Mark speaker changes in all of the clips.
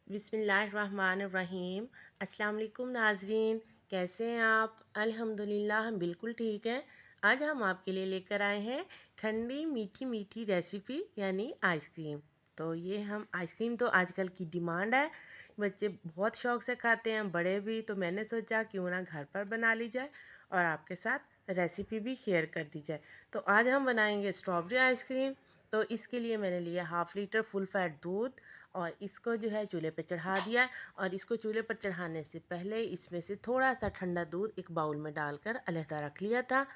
Speaker 1: बिस्मिल्लाहिर्रहमानिर्रहीम। अस्सलाम वालेकुम नाज़रीन, कैसे हैं आप? अल्हम्दुलिल्लाह हम बिल्कुल ठीक हैं। आज हम आपके लिए लेकर आए हैं ठंडी मीठी मीठी रेसिपी यानी आइसक्रीम। तो ये हम आइसक्रीम तो आजकल की डिमांड है, बच्चे बहुत शौक से खाते हैं, बड़े भी। तो मैंने सोचा क्यों ना घर पर बना ली जाए और आपके साथ रेसिपी भी शेयर कर दी जाए। तो आज हम बनाएंगे स्ट्रॉबेरी आइसक्रीम। तो इसके लिए मैंने लिया हाफ़ लीटर फुल फैट दूध और इसको जो है चूल्हे पे चढ़ा दिया। और इसको चूल्हे पर चढ़ाने से पहले इसमें से थोड़ा सा ठंडा दूध एक बाउल में डालकर अलहदा रख लिया था।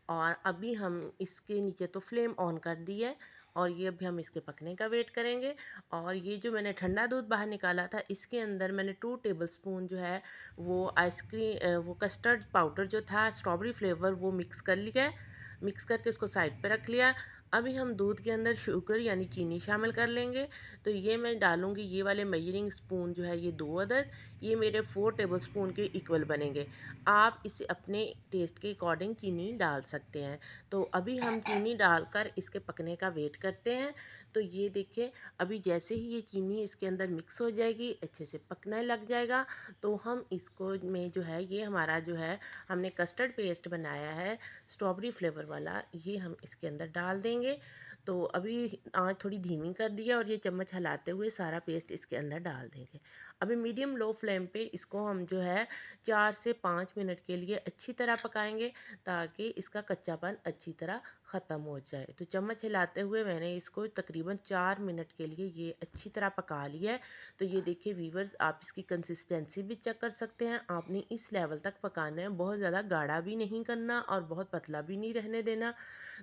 Speaker 1: और अभी हम इसके नीचे तो फ्लेम ऑन कर दी है और ये अभी हम इसके पकने का वेट करेंगे। और ये जो मैंने ठंडा दूध बाहर निकाला था इसके अंदर मैंने 2 टेबलस्पून जो है वो वो कस्टर्ड पाउडर जो था स्ट्रॉबेरी फ्लेवर वो मिक्स कर लिया है। मिक्स करके उसको साइड पे रख लिया। अभी हम दूध के अंदर शुगर यानी चीनी शामिल कर लेंगे। तो ये मैं डालूँगी, ये वाले मेजरिंग स्पून जो है ये 2 अदद, ये मेरे 4 टेबलस्पून के इक्वल बनेंगे। आप इसे अपने टेस्ट के अकॉर्डिंग चीनी डाल सकते हैं। तो अभी हम चीनी डालकर इसके पकने का वेट करते हैं। तो ये देखिए, अभी जैसे ही ये चीनी इसके अंदर मिक्स हो जाएगी, अच्छे से पकने लग जाएगा, तो हम इसको में जो है ये हमारा जो है हमने कस्टर्ड पेस्ट बनाया है स्ट्रॉबेरी फ्लेवर वाला, ये हम इसके अंदर डाल देंगे। तो अभी आँच थोड़ी धीमी कर दी है और ये चम्मच हिलाते हुए सारा पेस्ट इसके अंदर डाल देंगे। अभी मीडियम लो फ्लेम पे इसको हम जो है 4 से 5 मिनट के लिए अच्छी तरह पकाएंगे, ताकि इसका कच्चापन अच्छी तरह ख़त्म हो जाए। तो चम्मच हिलाते हुए मैंने इसको तकरीबन 4 मिनट के लिए ये अच्छी तरह पका लिया है। तो ये देखिए व्यूअर्स, आप इसकी कंसिस्टेंसी भी चेक कर सकते हैं। आपने इस लेवल तक पकाना है, बहुत ज़्यादा गाढ़ा भी नहीं करना और बहुत पतला भी नहीं रहने देना।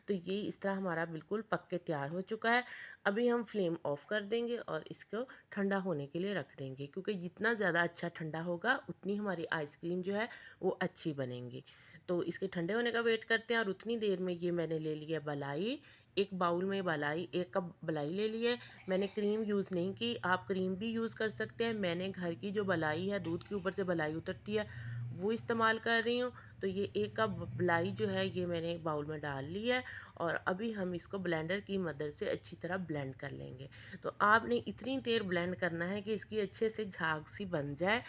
Speaker 1: तो ये इस तरह हमारा बिल्कुल पक के तैयार हो चुका है। अभी हम फ्लेम ऑफ कर देंगे और इसको ठंडा होने के लिए रख देंगे, क्योंकि जितना ज़्यादा अच्छा ठंडा होगा उतनी हमारी आइसक्रीम जो है वो अच्छी बनेंगी। तो इसके ठंडे होने का वेट करते हैं और उतनी देर में ये मैंने ले लिया मलाई। एक बाउल में मलाई, 1 कप मलाई ले लिए। मैंने क्रीम यूज़ नहीं की, आप क्रीम भी यूज़ कर सकते हैं। मैंने घर की जो मलाई है, दूध के ऊपर से मलाई उतरती है, वो इस्तेमाल कर रही हूँ। तो ये 1 कप मलाई जो है ये मैंने बाउल में डाल ली है। और अभी हम इसको ब्लेंडर की मदद से अच्छी तरह ब्लेंड कर लेंगे। तो आपने इतनी देर ब्लेंड करना है कि इसकी अच्छे से झाग सी बन जाए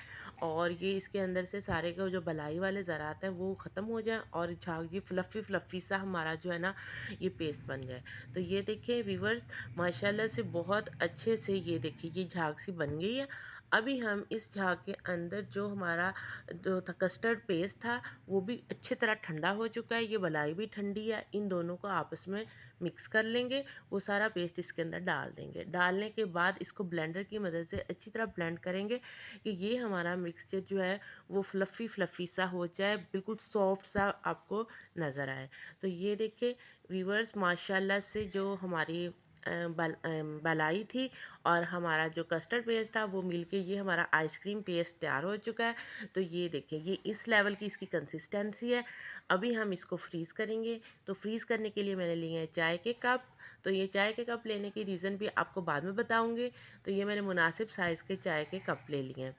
Speaker 1: और ये इसके अंदर से सारे के जो बलाई वाले ज़रात हैं वो ख़त्म हो जाए और झाग जी फ्लफ़ी फ्लफ़ी सा हमारा जो है ना ये पेस्ट बन जाए। तो ये देखिए व्यूअर्स, माशाल्लाह से बहुत अच्छे से ये देखिए ये झाग सी बन गई है। अभी हम इस झाग के अंदर जो हमारा जो था कस्टर्ड पेस्ट था वो भी अच्छी तरह ठंडा हो चुका है, ये मलाई भी ठंडी है। इन दोनों को आपस में मिक्स कर लेंगे, वो सारा पेस्ट इसके अंदर डाल देंगे। डालने के बाद इसको ब्लेंडर की मदद से अच्छी तरह ब्लेंड करेंगे कि ये हमारा मिक्सचर जो है वो फ्लफ़ी फ्लफ़ी सा हो जाए, बिल्कुल सॉफ्ट सा आपको नज़र आए। तो ये देखिए व्यूअर्स, माशाल्लाह से जो हमारी मलाई थी और हमारा जो कस्टर्ड पेस्ट था वो मिलके ये हमारा आइसक्रीम पेस्ट तैयार हो चुका है। तो ये देखिए ये इस लेवल की इसकी कंसिस्टेंसी है। अभी हम इसको फ्रीज़ करेंगे। तो फ्रीज़ करने के लिए मैंने लिए हैं चाय के कप। तो ये चाय के कप लेने की रीज़न भी आपको बाद में बताऊंगी। तो ये मैंने मुनासिब साइज़ के चाय के कप ले लिए हैं।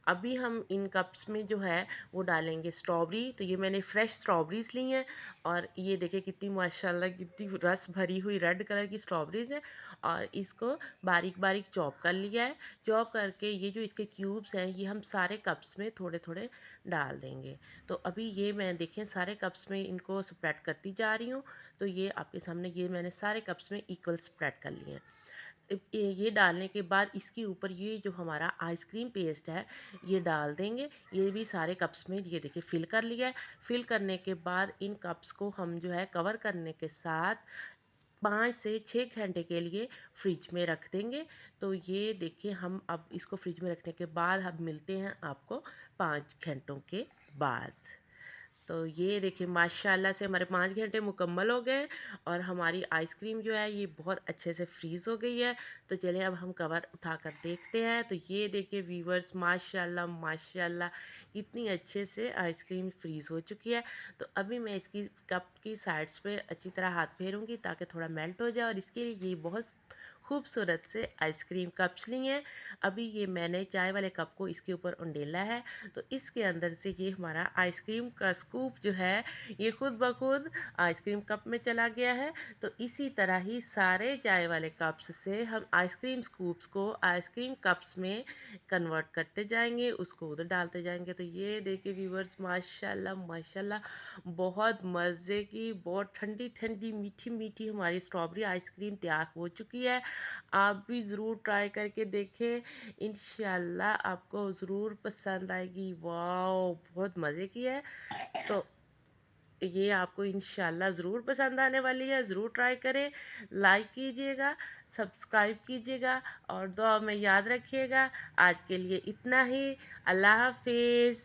Speaker 1: अभी हम इन कप्स में जो है वो डालेंगे स्ट्रॉबेरी। तो ये मैंने फ्रेश स्ट्रॉबेरीज ली हैं और ये देखिए कितनी माशाल्लाह कितनी रस भरी हुई रेड कलर की स्ट्रॉबेरीज हैं। और इसको बारीक बारीक चॉप कर लिया है। चॉप करके ये जो इसके क्यूब्स हैं ये हम सारे कप्स में थोड़े थोड़े डाल देंगे। तो अभी ये मैं देखें सारे कप्स में इनको स्प्रेड करती जा रही हूँ। तो ये आपके सामने ये मैंने सारे कप्स में इक्वल स्प्रेड कर लिए हैं। ये डालने के बाद इसके ऊपर ये जो हमारा आइसक्रीम पेस्ट है ये डाल देंगे। ये भी सारे कप्स में ये देखिए फिल कर लिया है। फिल करने के बाद इन कप्स को हम जो है कवर करने के साथ 5 से 6 घंटे के लिए फ्रिज में रख देंगे। तो ये देखिए हम अब इसको फ्रिज में रखने के बाद हम मिलते हैं आपको 5 घंटों के बाद। तो ये देखिए माशाल्लाह से हमारे 5 घंटे मुकम्मल हो गए और हमारी आइसक्रीम जो है ये बहुत अच्छे से फ्रीज़ हो गई है। तो चलिए अब हम कवर उठाकर देखते हैं। तो ये देखिए व्यूअर्स, माशाल्लाह माशाल्लाह कितनी अच्छे से आइसक्रीम फ्रीज़ हो चुकी है। तो अभी मैं इसकी कप की साइड्स पे अच्छी तरह हाथ फेरूँगी ताकि थोड़ा मेल्ट हो जाए और इसके लिए ये बहुत खूबसूरत से आइसक्रीम कप्स ली हैं। अभी ये मैंने चाय वाले कप को इसके ऊपर उंडेला है, तो इसके अंदर से ये हमारा आइसक्रीम का स्कूप जो है ये खुद ब खुद आइसक्रीम कप में चला गया है। तो इसी तरह ही सारे चाय वाले कप्स से हम आइसक्रीम स्कूप्स को आइसक्रीम कप्स में कन्वर्ट करते जाएंगे, उसको उधर डालते जाएंगे। तो ये देखिए व्यूवर्स, माशाल्लाह माशाल्लाह बहुत मज़े की, बहुत ठंडी ठंडी मीठी मीठी हमारी स्ट्रॉबेरी आइसक्रीम तैयार हो चुकी है। आप भी ज़रूर ट्राई करके देखें, इंशाल्लाह आपको ज़रूर पसंद आएगी। वाओ, बहुत मज़े की है। तो ये आपको इंशाल्लाह ज़रूर पसंद आने वाली है, ज़रूर ट्राई करें। लाइक कीजिएगा, सब्सक्राइब कीजिएगा और दुआ में याद रखिएगा। आज के लिए इतना ही। अल्लाह हाफिज़।